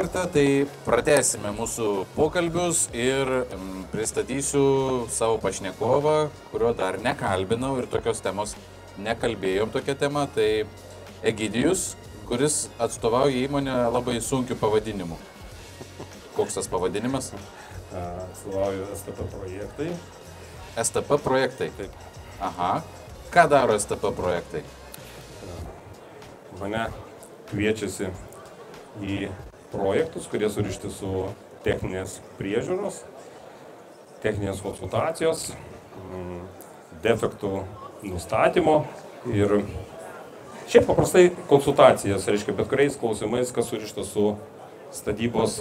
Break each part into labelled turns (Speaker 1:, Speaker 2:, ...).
Speaker 1: kartą, tai pratęsime mūsų pokalbius ir pristatysiu savo pašnekovą, kurio dar nekalbinau ir tokios temos nekalbėjom tokią temą, tai Egidijus, kuris atstovauja įmonę labai sunkiu pavadinimu. Koks tas pavadinimas?
Speaker 2: Atstovauju STP projektai.
Speaker 1: STP projektai?
Speaker 2: Taip.
Speaker 1: Aha. Ką daro STP projektai?
Speaker 2: Mane kviečiasi į projektus, kurie surišti su techninės priežiūros, techninės konsultacijos, defektų nustatymo ir šiaip paprastai konsultacijas, reiškia, bet kuriais klausimais, kas surišta su statybos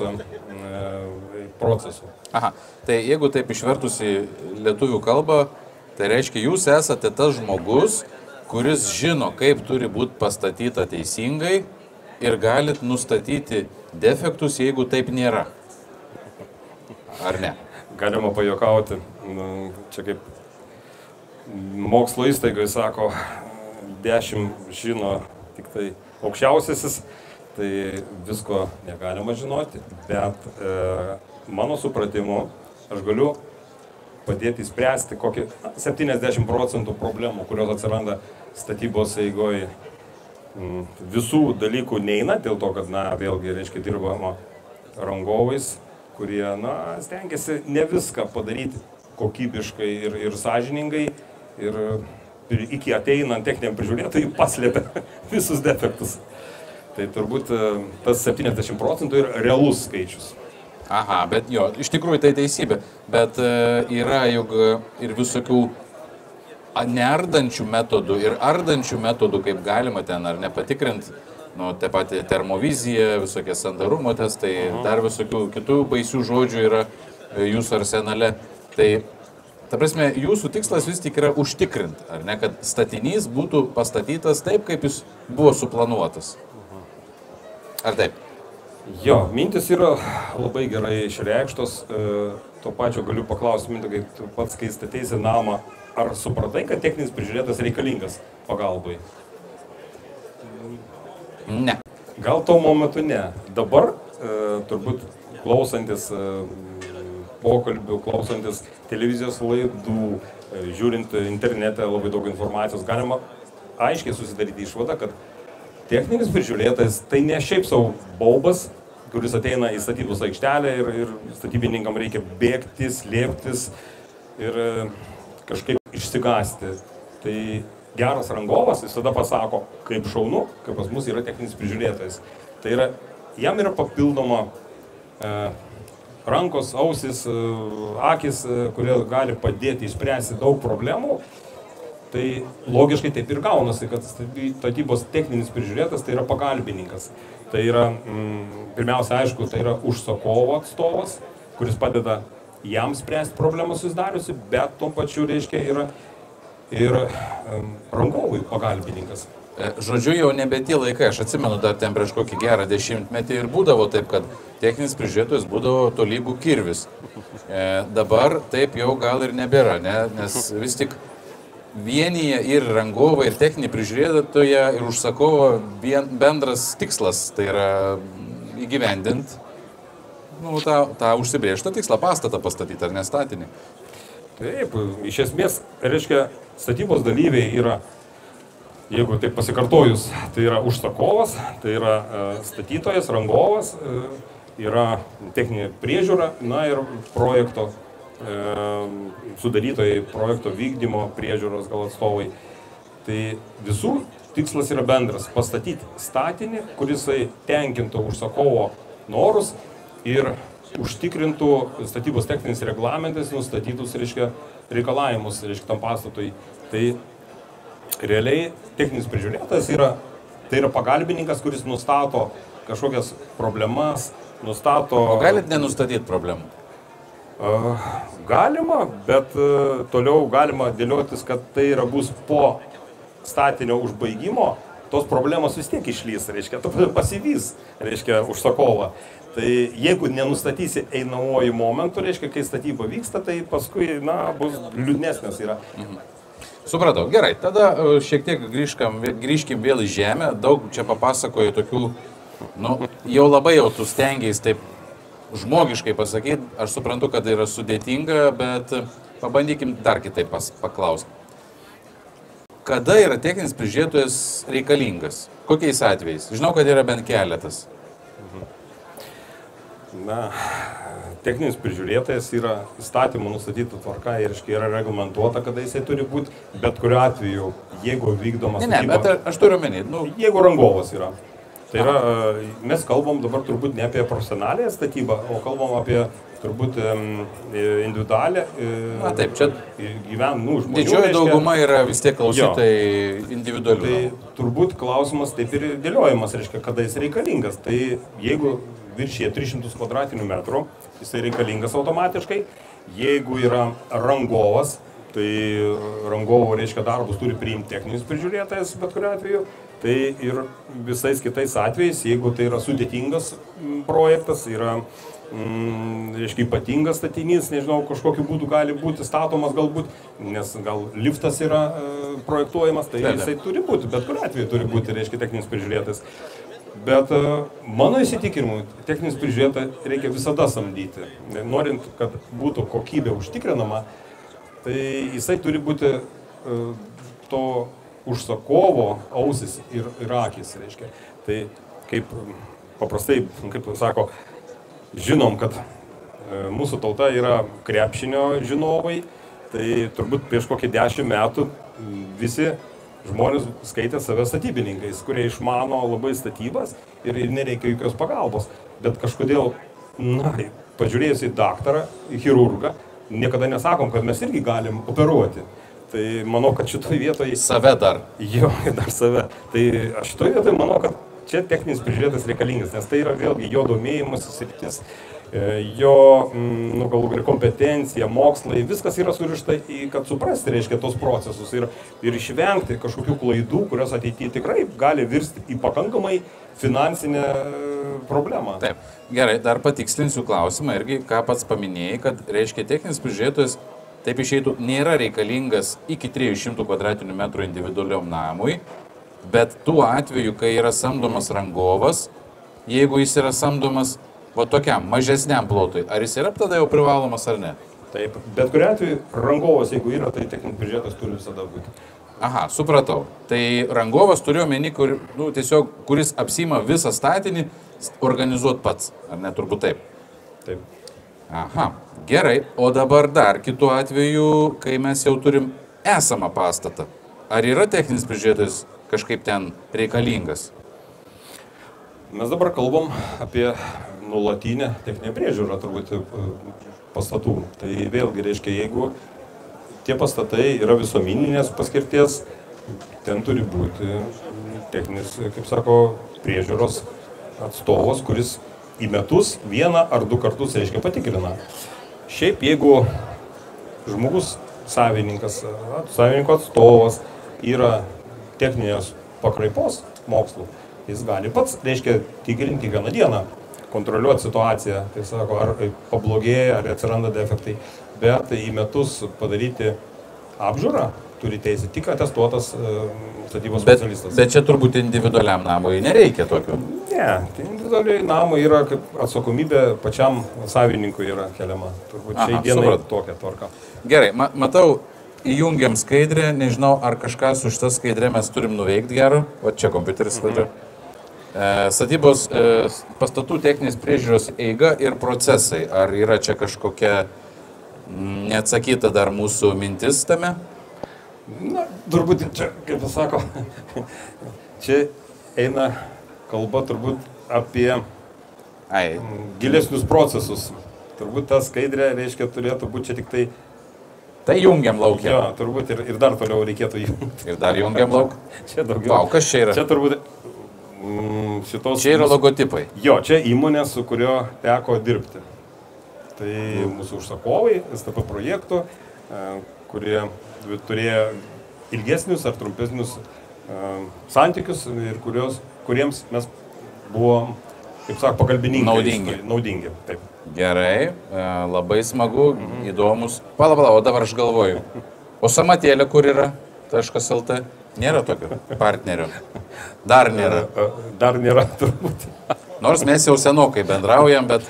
Speaker 2: procesu.
Speaker 1: Aha, tai jeigu taip išvertus į lietuvių kalbą, tai reiškia, jūs esate tas žmogus, kuris žino, kaip turi būti pastatyta teisingai ir galit nustatyti defektus, jeigu taip nėra. Ar ne?
Speaker 2: Galima pajuokauti, čia kaip mokslo įstaigai sako, 10 žino tik tai aukščiausiasis, tai visko negalima žinoti, bet mano supratimu aš galiu padėti spręsti kokį 70% problemų, kurios atsiranda statybos eigoje. Visų dalykų neina, dėl to, kad, vėlgi, reiškia, dirbama rangovais, kurie, stengiasi ne viską padaryti kokybiškai ir sąžiningai ir iki ateinant techniniam prižiūrėtojui paslėpia visus defektus. Tai turbūt tas 70% yra realus skaičius.
Speaker 1: Aha, bet jo, iš tikrųjų tai teisybė, bet yra juk ir visokių neardančių metodų ir ardančių metodų, kaip galima ten ar nepatikrinti, taip pat termovizija, visokie sandarumo testai, dar visokių kitų baisių žodžių yra jūsų arsenale. Tai, ta prasme, jūsų tikslas vis tik yra užtikrinti, ar ne, kad statinys būtų pastatytas taip, kaip jis buvo suplanuotas. Ar taip?
Speaker 2: Jo, mintis yra labai gerai išreikštos. Tuo pačiu galiu paklausti, Mindaugai, tu pats, kai statėsi namą, ar supratai, kad techninis prižiūrėtas reikalingas pagalbai?
Speaker 1: Ne.
Speaker 2: Gal tuo momentu ne. Dabar turbūt klausantis pokalbių, klausantis televizijos laidų, žiūrint internete labai daug informacijos, galima aiškiai susidaryti išvadą, kad techninis prižiūrėtas tai ne šiaip savo baubas, kuris ateina į statybos aikštelę ir statybininkam reikia bėgti, slėptis ir kažkaip išsigąsti. Tai geras rangovas visada pasako, kaip šaunu, kaip pas mus yra techninis prižiūrėtojas. Tai yra, jam yra papildoma rankos, ausis, akis, kurie gali padėti išspręsti daug problemų. Tai logiškai taip ir gaunasi, kad statybos techninis prižiūrėtas tai yra pagalbininkas. Tai yra, pirmiausia, aišku, tai yra užsakovo atstovas, kuris padeda jam spręsti problemą susidariusi, bet tuo pačiu, reiškia, yra ir rangovui pagalbininkas.
Speaker 1: Žodžiu, jau nebe tie laikai, aš atsimenu dar ten prieš kokį gerą 10-metį ir būdavo taip, kad techninis prižiūrėtojas būdavo tolygų kirvis. Dabar taip jau gal ir nebėra, nes vis tik vienyje ir rangovą, ir techninį prižiūrėtoją, ir užsakovo bendras tikslas, tai yra įgyvendinti tą užsibrėžtą tikslą, pastatą pastatyti ar nestatinį.
Speaker 2: Taip, iš esmės, reiškia, statybos dalyviai yra, jeigu taip pasikartojus, tai yra užsakovas, tai yra statytojas, rangovas, yra techninė priežiūra, ir projekto sudarytojai, projekto vykdymo priežiūros gal atstovai. Tai visų tikslas yra bendras - pastatyti statinį, kuris tenkintų užsakovo norus ir užtikrintų statybos techninis reglamentais nustatytus, reiškia, reikalavimus, reiškia, tam pastatui. Tai realiai techninis prižiūrėtojas tai yra pagalbininkas, kuris nustato kažkokias problemas, nustato...
Speaker 1: O galit nenustatyti problemų?
Speaker 2: Galima, bet toliau galima dėliotis, kad tai bus po statinio užbaigimo, tos problemos vis tiek išlys, reiškia, pasivys, reiškia, užsakovą. Tai jeigu nenustatysi einamuoju momentu, reiškia, kai statyba vyksta, tai paskui, bus liūdnesnės yra.
Speaker 1: Supratau, gerai, tada šiek tiek grįžkim vėl į žemę, daug čia papasakoju tokių Nu, jau labai jau tu stengiais taip žmogiškai pasakyti, aš suprantu, kad yra sudėtinga, bet pabandykim dar kitaip paklausti. Kada yra techninis prižiūrėtojas reikalingas? Kokiais atvejais? Žinau, kad yra bent keletas.
Speaker 2: Na, techninis prižiūrėtojas yra įstatymų nustatyta tvarka ir yra reglamentuota, kada jisai turi būti, bet kuriuo atveju, jeigu vykdomas...
Speaker 1: Ne, bet aš turiu menį.
Speaker 2: Jeigu rangovas yra. Tai yra, mes kalbam dabar turbūt ne apie profesionalią statybą, o kalbam apie turbūt individualią gyvenimų žmonių.
Speaker 1: Didžioji dauguma yra vis tiek klausytojai individualių.
Speaker 2: Tai turbūt klausimas taip ir dėliojimas, reiškia, kada jis reikalingas. Tai jeigu viršyje 300 kvadratinių metrų, jisai reikalingas automatiškai. Jeigu yra rangovas, tai rangovo, reiškia, darbus turi priimti techninis prižiūrėtojas, bet kuriuo atveju. Tai ir visais kitais atvejais, jeigu tai yra sudėtingas projektas, yra reiškia, ypatingas statinys, nežinau, kažkokiu būdu gali būti statomas galbūt, nes gal liftas yra projektuojamas, tai jisai turi būti, bet kuriuo atveju turi būti, reiškia, techninis prižiūrėtojas. Bet mano įsitikinimu, techninis prižiūrėtojas reikia visada samdyti. Norint, kad būtų kokybė užtikrinama, tai jisai turi būti to užsakovo ausis ir akis, reiškia. Tai kaip paprastai, kaip sako, žinom, kad mūsų tauta yra krepšinio žinovai, tai turbūt prieš kokį 10 metų visi žmonės skaitė save statybininkais, kurie išmano labai statybas ir nereikia jokios pagalbos. Bet kažkodėl, na, pažiūrėjus į daktarą, į chirurgą, niekada nesakom, kad mes irgi galim operuoti. Tai manau, kad šitoje vietoje...
Speaker 1: Save dar.
Speaker 2: Jo, dar save. Tai aš šitoje vietoje manau, kad čia techninis prižiūrėtojas reikalingas, nes tai yra vėlgi jo domėjimasis sritis, jo galų gale kompetencija, mokslai, viskas yra surišta į, kad suprasti, reiškia, tos procesus ir išvengti kažkokių klaidų, kurios ateityje tikrai gali virsti į pakankamai finansinę problemą.
Speaker 1: Taip, gerai, dar patikslinsiu klausimą irgi, ką pats paminėjai, kad, reiškia, techninis prižiūrėtojas taip išeitų, nėra reikalingas iki 300 kvadratinių metrų individualiam namui, bet tuo atveju, kai yra samdomas rangovas, jeigu jis yra samdomas tokiam mažesniam plotui, ar jis yra tada jau privalomas ar ne?
Speaker 2: Taip, bet kuriuo atveju rangovas, jeigu yra, tai techninis prižiūrėtojas turi visada būti.
Speaker 1: Aha, supratau. Tai rangovas turiu omeny, tiesiog, kuris apsima visą statinį organizuoti pats, ar ne, turbūt taip?
Speaker 2: Taip.
Speaker 1: Aha, gerai. O dabar dar kitu atveju, kai mes jau turim esamą pastatą. Ar yra techninis prižiūrėtojas kažkaip ten reikalingas?
Speaker 2: Mes dabar kalbam apie nuolatinę techninę priežiūrą turbūt pastatų. Tai vėlgi reiškia, jeigu tie pastatai yra visuomeninės paskirties, ten turi būti techninis, kaip sako, priežiūros atstovas, kuris į metus 1 ar 2 kartus, reiškia, patikrina. Šiaip, jeigu žmogus, savininko atstovas yra techninės pakraipos mokslų, jis gali pats, reiškia, tikrinti kiekvieną dieną, kontroliuoti situaciją, tai sako, ar pablogėja, ar atsiranda defektai, bet į metus padaryti apžiūrą turi teisę tik atestuotas statybos specialistas.
Speaker 1: Bet čia turbūt individualiam namui nereikia tokio.
Speaker 2: Ne, tai individualiai namui yra kaip atsakomybė pačiam savininkui yra keliama. Turbūt šiai dienai tokia tvarka.
Speaker 1: Gerai, matau, įjungiam skaidrę, nežinau, ar kažką su šitą skaidrę mes turim nuveikti gero. O čia kompiuteris vadžia. Statybos pastatų techninės priežiūros eiga ir procesai. Ar yra čia kažkokia neatsakyta dar mūsų mintis tame?
Speaker 2: Na, turbūt čia, kaip jis sako, čia eina kalba turbūt apie gilesnius procesus. Turbūt ta skaidrė, reiškia, turėtų būti čia tik tai...
Speaker 1: Tai jungiam lauk.
Speaker 2: Jo, turbūt ir dar toliau reikėtų jungti.
Speaker 1: Ir dar jungiam lauk.
Speaker 2: Čia daugiau.
Speaker 1: Vau, kas čia yra?
Speaker 2: Čia turbūt šitos...
Speaker 1: Čia yra logotipai.
Speaker 2: Jo, čia įmonė, su kurio teko dirbti. Tai mūsų užsakovai, STP projektų, kurie turėjo ilgesnius ar trumpesnius santykius ir kuriems mes buvom, kaip sako, pagalbininkai. Naudingi. Taip.
Speaker 1: Gerai, labai smagu, įdomus. Pala, o dabar aš galvoju. O samatėlė kur yra? .lt? Nėra tokio partnerio. Dar nėra.
Speaker 2: Dar nėra turbūt.
Speaker 1: Nors mes jau senokai bendraujam, bet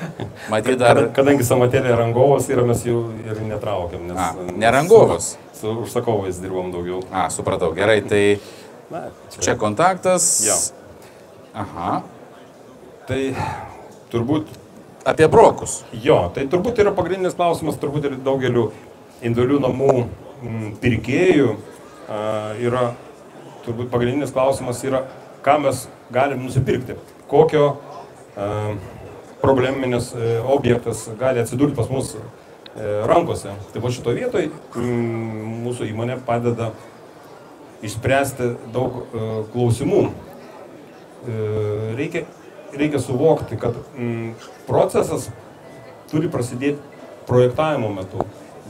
Speaker 1: matyt dar...
Speaker 2: Kadangi Samatėlė rangovas yra, mes jau ir netraukiam, nes...
Speaker 1: Nerangovas.
Speaker 2: Su užsakovais dirbom daugiau.
Speaker 1: Supratau, gerai, tai čia kontaktas.
Speaker 2: Jo.
Speaker 1: Aha.
Speaker 2: Tai turbūt...
Speaker 1: Apie brokus.
Speaker 2: Jo, tai turbūt yra pagrindinis klausimas, turbūt ir daugeliu individualių namų pirkėjų yra, turbūt pagrindinis klausimas yra, ką mes galim nusipirkti, kokio probleminis objektas gali atsidurti pas mus rankose. Tai va šito vietoj mūsų įmonė padeda išspręsti daug klausimų. Reikia suvokti, kad procesas turi prasidėti projektavimo metu,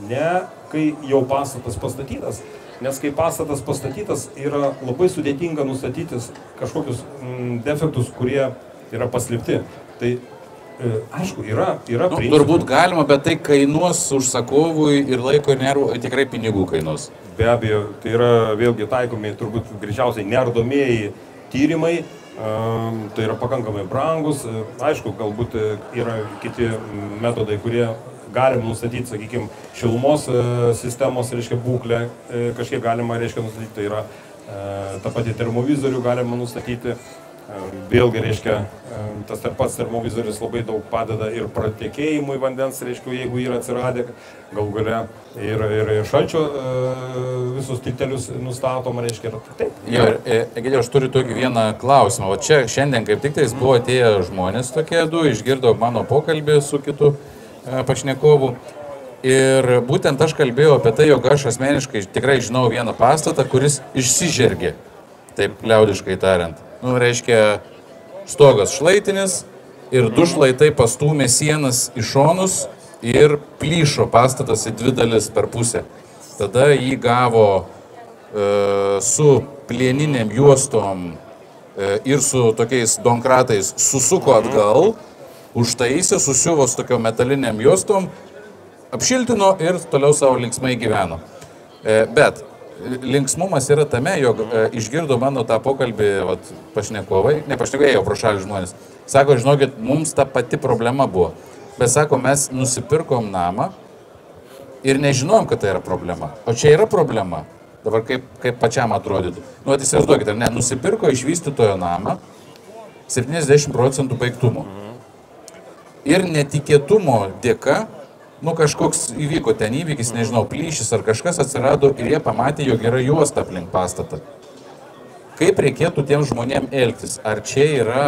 Speaker 2: ne kai jau pastatas pastatytas, nes kai pastatas pastatytas yra labai sudėtinga nustatyti kažkokius defektus, kurie yra paslėpti. Tai aišku, yra principų.
Speaker 1: Turbūt galima, bet tai kainuos užsakovui ir laiko ir nervų, tikrai pinigų kainuos.
Speaker 2: Be abejo, tai yra vėlgi taikomi turbūt greičiausiai neardomieji tyrimai, tai yra pakankamai brangus. Aišku, galbūt yra kiti metodai, kurie galim nustatyti, sakykime, šilumos sistemos, reiškia, būklę, kažkiek galima, reiškia, nustatyti, tai yra tą patį termovizorių galima nustatyti. Vėlgi, reiškia, tas pats termovizorius labai daug padeda ir pratekėjimui vandens, reiškia, jeigu yra atsiradę, galų gale ir šalčio visus tiltelius nustatom, reiškia, ir taip.
Speaker 1: Jo, Egidijau, aš turiu tokį vieną klausimą. O čia šiandien kaip tik tais buvo atėję žmonės tokie du, išgirdo mano pokalbį su kitu pašnekovu. Ir būtent aš kalbėjau apie tai, jog aš asmeniškai tikrai žinau vieną pastatą, kuris išsižergė, taip liaudiškai tariant. Reiškia, stogas šlaitinis ir du šlaitai pastūmė sienas į šonus ir plyšo pastatas į dvi dalis per pusę. Tada jį gavo su plieninėm juostom ir su tokiais donkratais susuko atgal, užtaisė, susiuvo su tokiom metaliniam juostom, apšiltino ir toliau savo linksmai gyveno. Bet linksmumas yra tame, jog išgirdo mano tą pokalbį pašnekovai, ne pašnekovai, jau pro šalį žmonės. Sako, žinokit, mums ta pati problema buvo. Bet sako, mes nusipirkom namą ir nežinom, kad tai yra problema. O čia yra problema. Dabar kaip pačiam atrodytų. Įsivaizduokit, ar ne, nusipirko iš vystytojo namą 70% baigtumo. Ir netikėtumo dėka kažkoks įvyko ten įvykis, nežinau, plyšis ar kažkas atsirado ir jie pamatė, jog yra juosta aplink pastatą. Kaip reikėtų tiem žmonėm elgtis? Ar čia yra,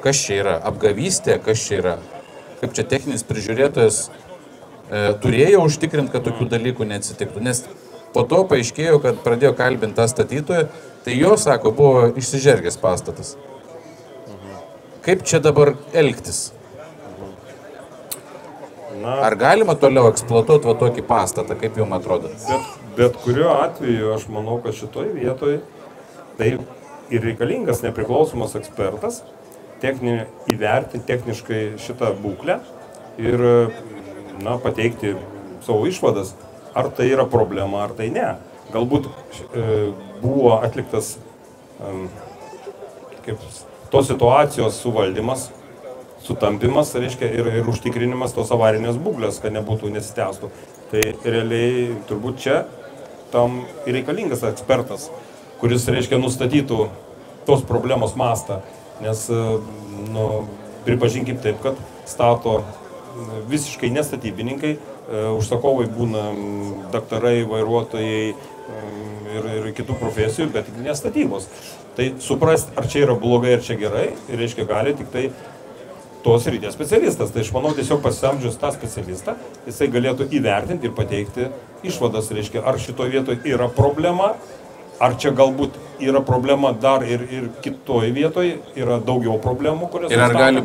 Speaker 1: kas čia yra, apgavystė, kas čia yra? Kaip čia techninis prižiūrėtojas turėjo užtikrinti, kad tokių dalykų neatsitiktų? Nes po to paaiškėjo, kad pradėjo kalbinti tą statytoją, tai jo, sako, buvo išsižergęs pastatas. Kaip čia dabar elgtis? Ar galima toliau eksploatuoti tokį pastatą, kaip jums atrodo?
Speaker 2: Bet kuriuo atveju aš manau, kad šitoj vietoj tai ir reikalingas nepriklausomas ekspertas įvertinti techniškai šitą būklę ir pateikti savo išvadas, ar tai yra problema, ar tai ne. Galbūt buvo atliktas tos situacijos suvaldymas, sutampimas, reiškia, ir užtikrinimas tos avarinės būklės, kad nebūtų nesitęstų. Tai realiai turbūt čia tam reikalingas ekspertas, kuris, reiškia, nustatytų tos problemos mastą. Nes, pripažinkim taip, kad stato visiškai nestatybininkai, užsakovai būna daktarai, vairuotojai ir kitų profesijų, bet nestatybos. Tai suprast, ar čia yra blogai, ar čia gerai, reiškia, gali tik tai tos ryties specialistas. Tai aš manau, tiesiog pasisamdžius tą specialistą, jisai galėtų įvertinti ir pateikti išvadas, reiškia, ar šitoje vietoje yra problema, ar čia galbūt yra problema dar ir kitoje vietoje, yra daugiau problemų, kurias...
Speaker 1: Ir ar gali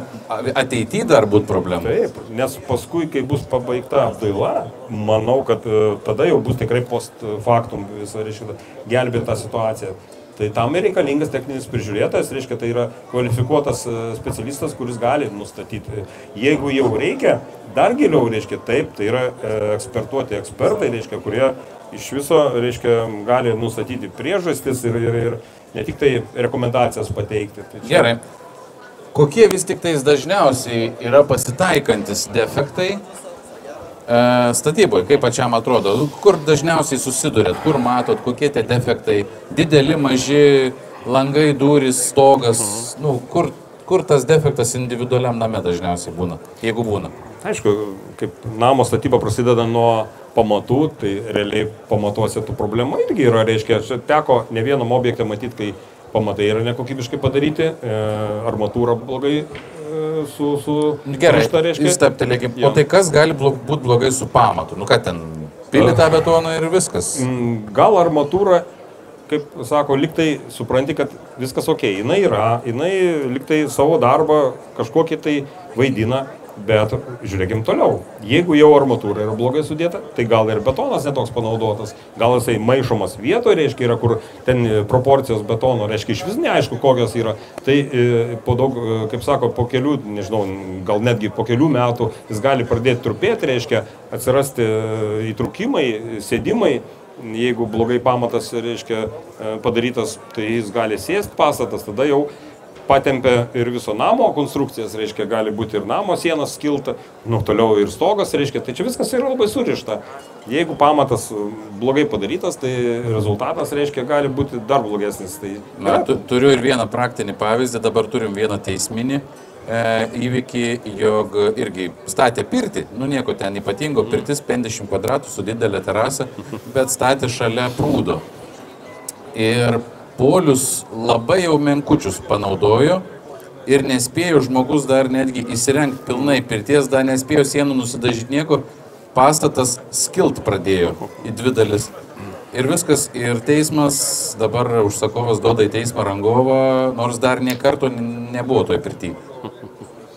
Speaker 1: ateityje dar būti problemų?
Speaker 2: Taip, nes paskui, kai bus pabaigta apdaila, manau, kad tada jau bus tikrai post factum visą, reiškia, gelbėti tą situaciją. Tai tam ir reikalingas techninis prižiūrėtojas, reiškia, tai yra kvalifikuotas specialistas, kuris gali nustatyti. Jeigu jau reikia, dar giliau, reiškia, taip, tai yra ekspertuoti ekspertai, reiškia, kurie iš viso, reiškia, gali nustatyti priežastis ir ne tik tai rekomendacijas pateikti. Tai čia...
Speaker 1: Gerai. Kokie vis tik tais dažniausiai yra pasitaikantis defektai statyboje, kaip pačiam atrodo, kur dažniausiai susidurėt, kur matot, kokie tie defektai, dideli, maži, langai, durys, stogas, nu, kur tas defektas individualiam name dažniausiai būna, jeigu būna?
Speaker 2: Aišku, kaip namo statyba prasideda nuo pamatų, tai realiai pamatuose tų problemų irgi yra, reiškia, teko ne vienam objektą matyti, kai pamatai yra nekokybiškai padaryti, armatūra blogai
Speaker 1: Gerai, stabtelėkim. O tai kas gali būti blogai su pamatu? Nu ką ten, pili tą betoną ir viskas?
Speaker 2: Gal armatūra, kaip sako, liktai supranti, kad viskas ok, jinai liktai savo darbą kažkokį tai vaidina, bet žiūrėkim toliau. Jeigu jau armatūra yra blogai sudėta, tai gal ir betonas netoks panaudotas, gal jisai maišomas vietoje, reiškia, yra kur ten proporcijos betono, reiškia, iš vis neaišku, kokios yra. Tai po daug, kaip sako, po kelių, nežinau, gal netgi po kelių metų jis gali pradėti trupėti, reiškia, atsirasti įtrūkimai, sėdimai. Jeigu blogai pamatas, reiškia, padarytas, tai jis gali sėsti pastatas, tada jau patempia ir viso namo konstrukcijas, reiškia, gali būti ir namo sienas skilta, nu, toliau ir stogas, reiškia, tai čia viskas yra labai surišta. Jeigu pamatas blogai padarytas, tai rezultatas, reiškia, gali būti dar blogesnis. Tai,
Speaker 1: na, turiu ir vieną praktinį pavyzdį, dabar turim vieną teisminį įvykį, jog irgi statė pirtį, nu nieko ten ypatingo, pirtis 50 kvadratų su didelė terasa, bet statė šalia prūdo. Ir polius labai jau menkučius panaudojo ir nespėjo žmogus dar netgi įsirengti pilnai pirties, dar nespėjo sienų nusidažyti nieko, pastatas skilt pradėjo į dvi dalis. Ir viskas, ir teismas, dabar užsakovas duoda į teismą rangovą, nors dar nie karto nebuvo toj pirty.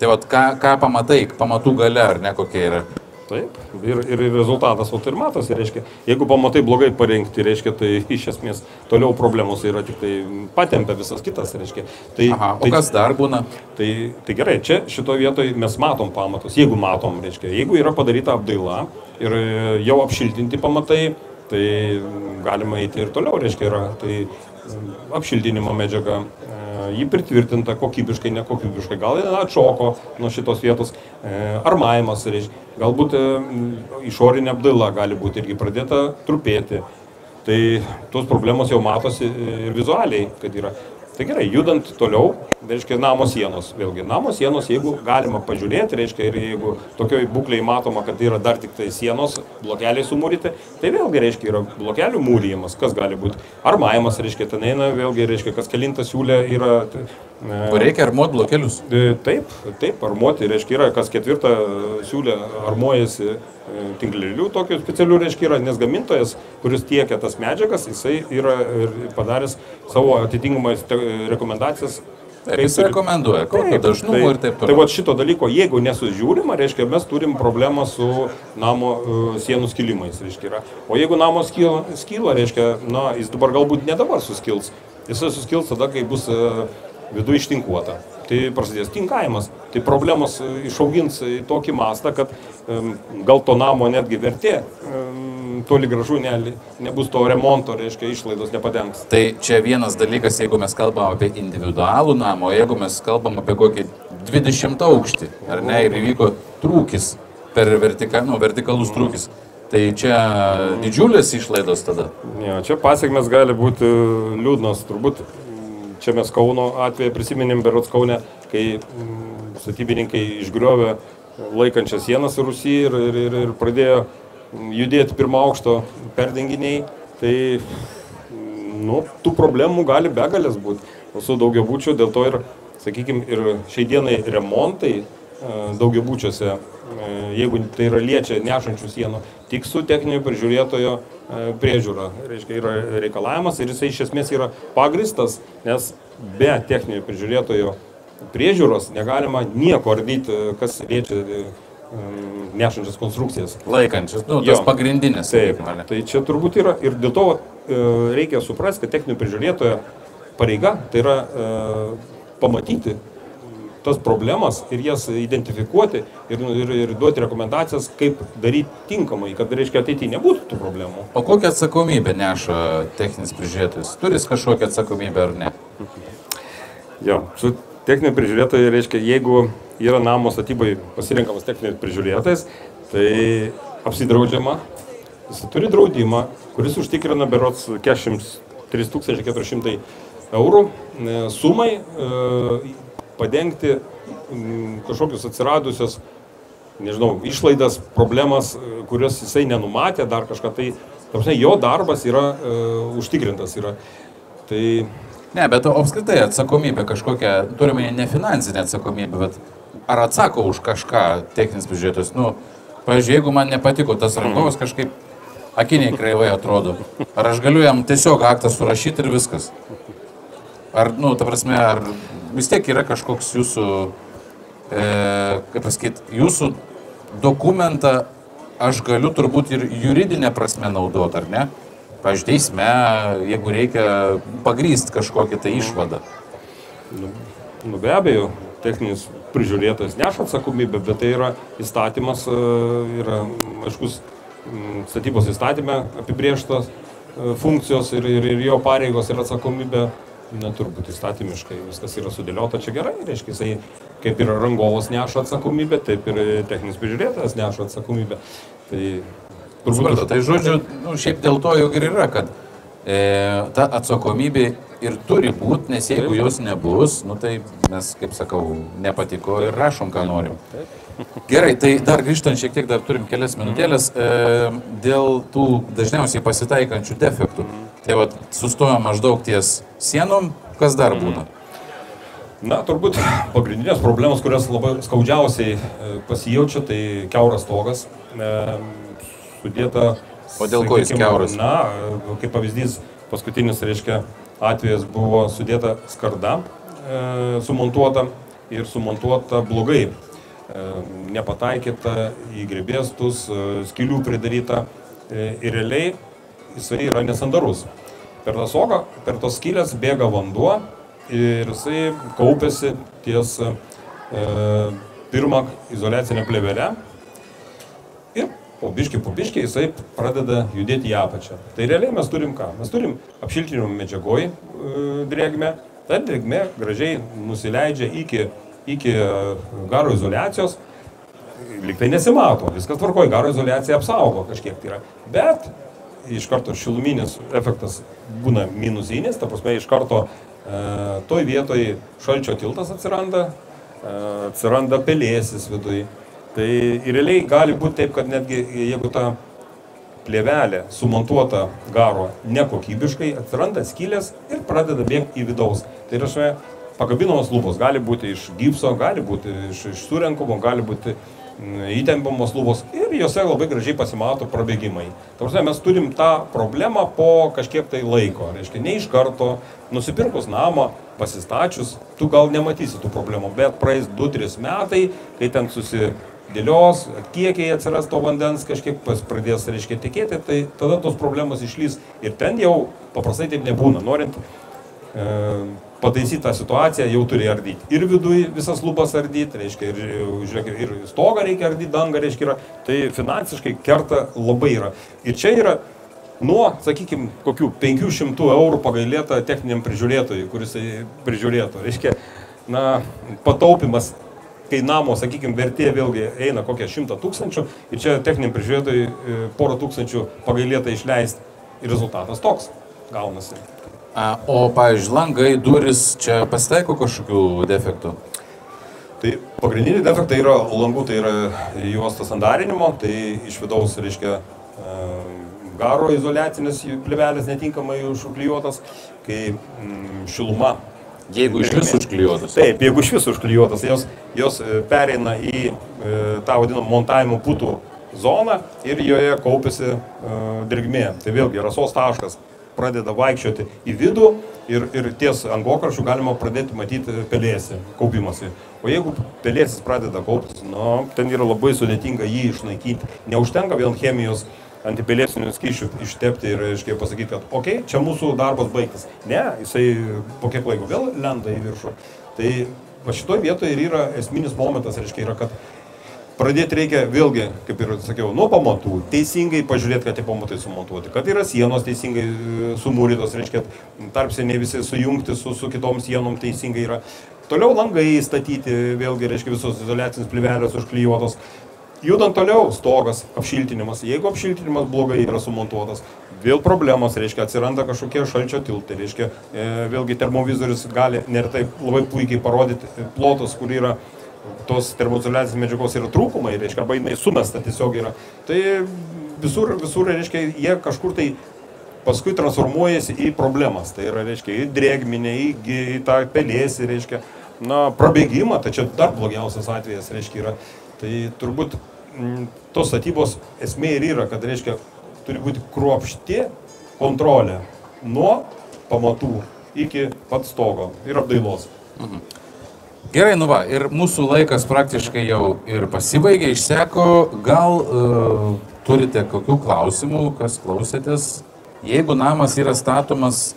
Speaker 1: Tai vat, ką pamatai, pamatų gale ar ne kokia yra?
Speaker 2: Taip, ir rezultatas, o tai ir matosi, reiškia, jeigu pamatai blogai parengti, reiškia, tai iš esmės toliau problemos yra tik tai patempia visas kitas, reiškia. Tai,
Speaker 1: o kas dar būna?
Speaker 2: Tai gerai, čia šitoje vietoje mes matom pamatus, jeigu matom, reiškia, jeigu yra padaryta apdaila ir jau apšiltinti pamatai, tai galima eiti ir toliau, reiškia, yra tai apšiltinimo medžiaga. Jį pritvirtinta kokybiškai, nekokybiškai, gal atšoko nuo šitos vietos, armavimas, galbūt išorinė apdaila gali būti irgi pradėta trupėti. Tai tos problemos jau matosi ir vizualiai, kad yra. Tai gerai, judant toliau, reiškia, namo sienos. Vėlgi, namo sienos, jeigu galima pažiūrėti, reiškia, ir jeigu tokioj būklėje matoma, kad yra dar tik tai sienos, blokeliai sumūryti, tai vėlgi, reiškia, yra blokelių mūrijimas, kas gali būti. Armavimas, reiškia, ten eina, vėlgi, reiškia, kas kelinta siūlė yra...
Speaker 1: Reikia armuoti blokelius?
Speaker 2: Taip, armuoti, reiškia, yra kas ketvirta siūlė armuojasi tinklelių, tokių specialių, reiškia, yra, nes gamintojas, kuris tiekia tas medžiagas, jisai yra padaręs savo atitinkamas rekomendacijas.
Speaker 1: Taip, jis rekomenduoja, kokio dažnumo ir taip toliau.
Speaker 2: Tai va šito dalyko, jeigu nesužiūrima, reiškia, mes turim problemą su namo sienų skilimais, reiškia, yra. O jeigu namo skyla, reiškia, na, jis dabar galbūt ne dabar suskils, jisai suskils tada, kai bus viduje ištinkuota. Tai prasidės tinkavimas. Tai problemos išaugins į tokį mastą, kad gal to namo netgi vertė toli gražu nebus to remonto, reiškia, išlaidos nepadengs.
Speaker 1: Tai čia vienas dalykas, jeigu mes kalbam apie individualų namą, jeigu mes kalbam apie kokį 20 aukštį, ar ne, ir įvyko trūkis per vertikalus trūkis. Tai čia didžiulės išlaidos tada?
Speaker 2: Ja, čia pasiekmes gali būti liūdnos, turbūt. Čia mes Kauno atveju prisiminėm, berods Kaune, kai statybininkai išgriovė laikančias sienas Rusy ir pradėjo judėti pirmo aukšto perdenginiai, tai nu, tų problemų gali begalės būti. Su daugiabučiu, dėl to ir, sakykime, ir šiai dienai remontai daugiabučiuose, jeigu tai yra liečia nešančių sienų, tik su techninio prižiūrėtojo priežiūra, reiškia, yra reikalavimas ir jisai iš esmės yra pagristas, nes be techninio prižiūrėtojo priežiūros negalima nieko ardyti, kas liečia nešančias konstrukcijas.
Speaker 1: Laikančias, tos pagrindinės.
Speaker 2: Taip, tai čia turbūt yra ir dėl to reikia suprasti, kad techninio prižiūrėtojo pareiga, tai yra pamatyti tas problemas ir jas identifikuoti ir duoti rekomendacijas, kaip daryti tinkamai, kad, reiškia, ateityje nebūtų tų problemų.
Speaker 1: O kokią atsakomybę neša techninis prižiūrėtojas? Turis kažkokią atsakomybę ar ne?
Speaker 2: Jo, su techniniu prižiūrėtoju, reiškia, jeigu yra namo statybai pasirinkamas techninis prižiūrėtojas, tai apsidraudžiama, jis turi draudimą, kuris užtikrina berods 43 400 eurų sumai padengti kažkokius atsiradusios, nežinau, išlaidas, problemas, kurios jisai nenumatė, dar kažką. Tai jo darbas yra užtikrintas. Yra. Tai...
Speaker 1: Ne, bet apskritai atsakomybė kažkokia, turime ne finansinę atsakomybę, bet ar atsako už kažką techninis prižiūrėtojas? Nu, pavyzdžiui, jeigu man nepatiko tas rangovas, kažkaip akiniai kreivai atrodo, ar aš galiu jam tiesiog aktą surašyti ir viskas? Ar, nu, ta prasme, ar vis tiek yra kažkoks jūsų, kaip pasakyti, jūsų dokumentą aš galiu turbūt ir juridinę prasme naudoti, ar ne? Pavyzdžiui, teisme, jeigu reikia pagrįsti kažkokią tai išvadą.
Speaker 2: Nu, be abejo, techninis prižiūrėtojas neša atsakomybę, bet tai yra įstatymas, yra, aiškus, statybos įstatyme apibrėžtos funkcijos ir jo pareigos ir atsakomybė. Turbūt įstatymiškai viskas yra sudėliota čia gerai, reiškia, jisai kaip ir rangovas neša atsakomybę, taip ir techninis prižiūrėtojas neša atsakomybę.
Speaker 1: Tai žodžiu, nu, šiaip dėl to jau ir yra, kad ta atsakomybė ir turi būti, nes jeigu jos nebus, nu, tai mes, kaip sakau, nepatiko ir rašom, ką norim. Gerai, tai dar grįžtant šiek tiek, dar turim kelias minutėlės, dėl tų dažniausiai pasitaikančių defektų. Tai vat, sustojom maždaug ties sienom, kas dar būna?
Speaker 2: Na, turbūt pagrindinės problemos, kurios labai skaudžiausiai pasijaučia, tai kiauras stogas. Sudėta...
Speaker 1: O dėl ko jis kiauras?
Speaker 2: Na, kaip pavyzdys, paskutinis, reiškia, atvejas buvo sudėta skarda, sumontuota ir sumontuota blogai. Nepataikyta į grėbėstus, skylių pridaryta ir realiai jisai yra nesandarus. Per tą sogą, per tos skylės bėga vanduo ir jisai kaupiasi ties pirmą izoliacinę plėvelę ir po biškį jisai pradeda judėti į apačią. Tai realiai mes turim ką? Mes turim apšiltinimo medžiagoj drėgmę, ta drėgmė gražiai nusileidžia iki garo izoliacijos, lyg tai nesimato, viskas tvarkoja, garo izoliacija apsaugo kažkiek tai yra, bet iš karto šiluminis efektas būna minusinis, ta prasme iš karto toj vietoj šalčio tiltas atsiranda pelėsis viduj. Tai realiai gali būti taip, kad netgi jeigu ta plėvelė sumontuota garo nekokybiškai, atsiranda skylės ir pradeda bėgti į vidaus. Tai yra pakabinamos lubos, gali būti iš gipso, gali būti iš surenkamo, gali būti įtempiamos lubos ir jose labai gražiai pasimato prabėgimai. Tavrasme, mes turim tą problemą po kažkiek tai laiko, reiškia, ne iš karto, nusipirkus namą, pasistačius, tu gal nematysi tų problemų, bet praeis 2-3 metai, kai ten susidėlios, kiekiai atsiras to vandens, kažkiek pradės, reiškia, tekėti, tai tada tos problemos išlys ir ten jau paprastai taip nebūna. Norint pataisyti tą situaciją, jau turi ardyti. Ir viduj visas lubas ardyti, reiškia, ir stogą reikia ardyti, dangą, reiškia, tai finansiškai kerta labai yra. Ir čia yra nuo, sakykime, kokių 500 eurų pagailėta techniniam prižiūrėtojui, kuris prižiūrėtų. Reiškia, na, pataupimas, kai namo, sakykime, vertė vėlgi eina kokią 100 000 ir čia techniniam prižiūrėtojui porą tūkstančių pagailėta išleisti ir rezultatas toks gaunasi.
Speaker 1: O, pavyzdžiui, langai, duris, čia pasitaiko kažkokių defektų?
Speaker 2: Tai pagrindiniai defektai yra langų, tai yra juostos sandarinimo, tai iš vidaus, reiškia, garo izoliacinės plėvelės netinkamai užklijuotas, kai šiluma.
Speaker 1: Jeigu iš vis užklijuotas?
Speaker 2: Taip, jeigu iš vis užklijuotas, jos pereina į tą vadinamą montavimo putų zoną ir joje kaupiasi drėgmė. Tai vėlgi rasos taškas pradeda vaikščioti į vidų ir ties angokraščių galima pradėti matyti pelėsį, kaupimąsi. O jeigu pelėsis pradeda kauptis, ten yra labai sudėtinga jį išnaikinti. Neužtenka vien chemijos antipelėsinių skysčių ištepti ir, reiškia, pasakyti, kad okei, čia mūsų darbas baigtas. Ne, jisai po kiek laiko vėl lenda į viršų. Tai va šitoj vietoje ir yra esminis momentas, reiškia, yra, kad pradėti reikia vėlgi, kaip ir sakiau, nuo pamatų, teisingai pažiūrėti, kad tie pamatai sumontuoti, kad yra sienos teisingai sumūrytos, reiškia, tarpseniai visi sujungti su kitom sienom teisingai yra. Toliau langai statyti, vėlgi, reiškia, visos izoliacinės plyvelės užklijuotos. Judant toliau, stogas, apšiltinimas. Jeigu apšiltinimas blogai yra sumontuotas, vėl problemos, reiškia, atsiranda kažkokie šalčio tiltai, reiškia, vėlgi termovizorius gali neretai labai puikiai parodyti plotus, kur yra tos termoizoliacinės medžiagos yra trūkumai, reiškia, arba jinai sumesta tiesiog yra. Tai visur, reiškia, jie kažkur tai paskui transformuojasi į problemas. Tai yra, reiškia, į drėgminę, į tą pelėsį, reiškia, prabėgimą, tai čia dar blogiausias atvejas, reiškia, yra. Tai turbūt tos statybos esmė ir yra, kad, reiškia, turi būti kruopšti kontrolė nuo pamatų iki pat stogo ir apdailos.
Speaker 1: Gerai, nu va, ir mūsų laikas praktiškai jau ir pasibaigė, išseko. Gal turite kokių klausimų, kas klausėtės? Jeigu namas yra statomas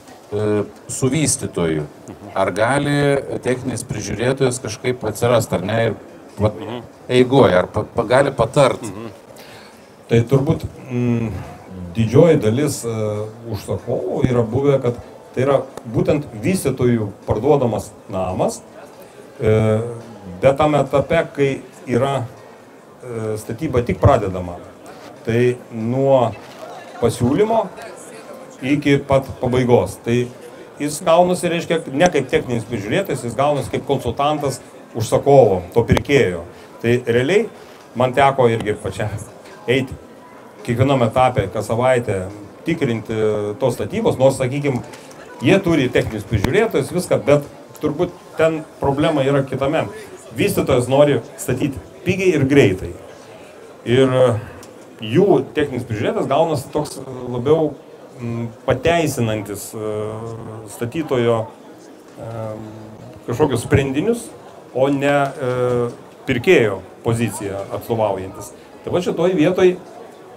Speaker 1: su vystytoju, ar gali techninis prižiūrėtojas kažkaip atsirasti, ar ne, ir eigoje, ar gali patart?
Speaker 2: Tai turbūt didžioji dalis užsakovų yra buvę, kad tai yra būtent vystytojų parduodamas namas, bet tame etape, kai yra statyba tik pradedama, tai nuo pasiūlymo iki pat pabaigos. Tai jis gaunasi, reiškia, ne kaip techninis prižiūrėtojas, jis gaunasi kaip konsultantas užsakovo, to pirkėjo. Tai realiai man teko irgi pačiam eiti kiekvienam etapė, kas savaitę tikrinti tos statybos, nors, sakykime, jie turi techninius prižiūrėtojus, viską, bet turbūt ten problema yra kitame. Vystytojas nori statyti pigiai ir greitai. Ir jų techninis prižiūrėtojas gaunasi toks labiau pateisinantis statytojo kažkokius sprendinius, o ne pirkėjo poziciją atstovaujantis. Tai va šitoj vietoj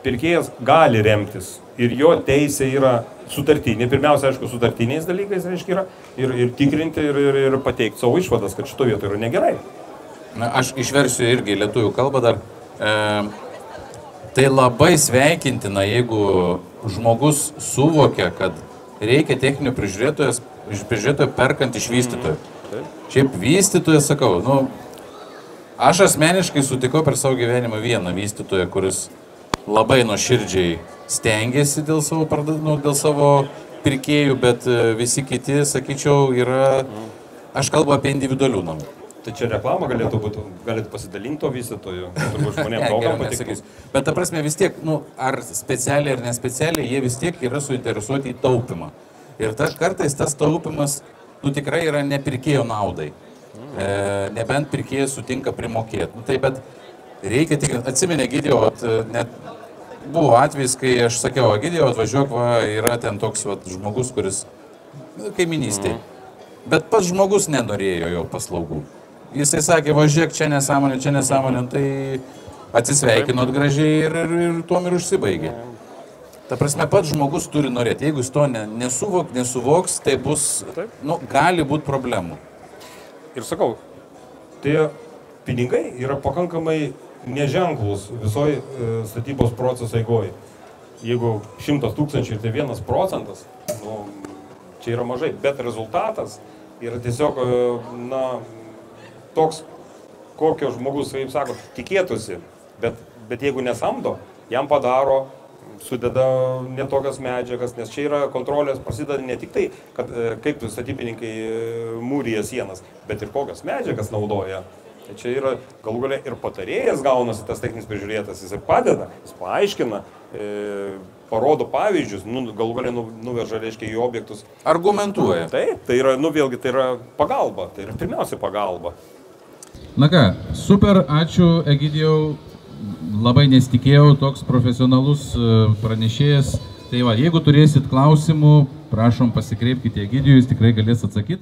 Speaker 2: pirkėjas gali remtis ir jo teisė yra sutartinė. Pirmiausia, aišku, sutartiniais dalykais, reiškia, yra ir tikrinti ir pateikti savo išvadas, kad šito vietoje yra negerai.
Speaker 1: Na, aš išversiu irgi lietuvių kalbą dar. Tai labai sveikintina, jeigu žmogus suvokia, kad reikia techninio prižiūrėtojo perkant iš vystytojo. Šiaip vystytojas, sakau, aš asmeniškai sutikau per savo gyvenimą vieną vystytoją, kuris labai nuoširdžiai stengiasi dėl savo pirkėjų, bet visi kiti, sakyčiau, yra, aš kalbu apie individualių namų.
Speaker 2: Tai čia reklama galėtų pasidalinti to vystytojo, turbūt žmonėms daugam patikės.
Speaker 1: Bet ta prasme vis tiek, ar specialiai ar nespecialiai, jie vis tiek yra suinteresuoti į taupimą. Ir kartais tas taupimas, tikrai yra ne pirkėjo naudai. Nebent pirkėjas sutinka primokėti. Tai bet reikia tikrinti. Atsiminė, Egidijau, net buvo atvejis, kai aš sakiau, Egidijau, atvažiuok, yra ten toks žmogus, kuris kaiminystėje. Bet pats žmogus nenorėjo jo paslaugų. Jisai sakė, važiuok, čia nesąmonė, tai atsisveikinot gražiai ir tuom ir užsibaigė. Ta prasme, pats žmogus turi norėti. Jeigu jis to nesuvoks, tai bus, gali būti problemų.
Speaker 2: Ir sakau, tie pinigai yra pakankamai neženklus visoj statybos proceso eigoje. Jeigu 100 000 ir tai 1%, čia yra mažai, bet rezultatas yra tiesiog, toks, kokio žmogus, kaip sako, tikėtųsi, bet jeigu nesamdo, jam padaro, sudeda netokias medžiagas, nes čia yra kontrolės, prasideda ne tik tai, kad kaip statybininkai mūryja sienas, bet ir kokias medžiagas naudoja. Tai čia yra galų galia ir patarėjas gaunasi tas techninis prižiūrėtas, jis padeda, jis paaiškina, parodo pavyzdžius, galų galia nuveža, reiškia, į objektus.
Speaker 1: Argumentuoja.
Speaker 2: Taip, tai yra, vėlgi, tai yra pagalba, tai yra pirmiausia pagalba.
Speaker 3: Na ką, super, ačiū Egidijau, labai nesitikėjau, toks profesionalus pranešėjas. Tai va, jeigu turėsit klausimų, prašom pasikreipkite Egidijų, jis tikrai galės atsakyti.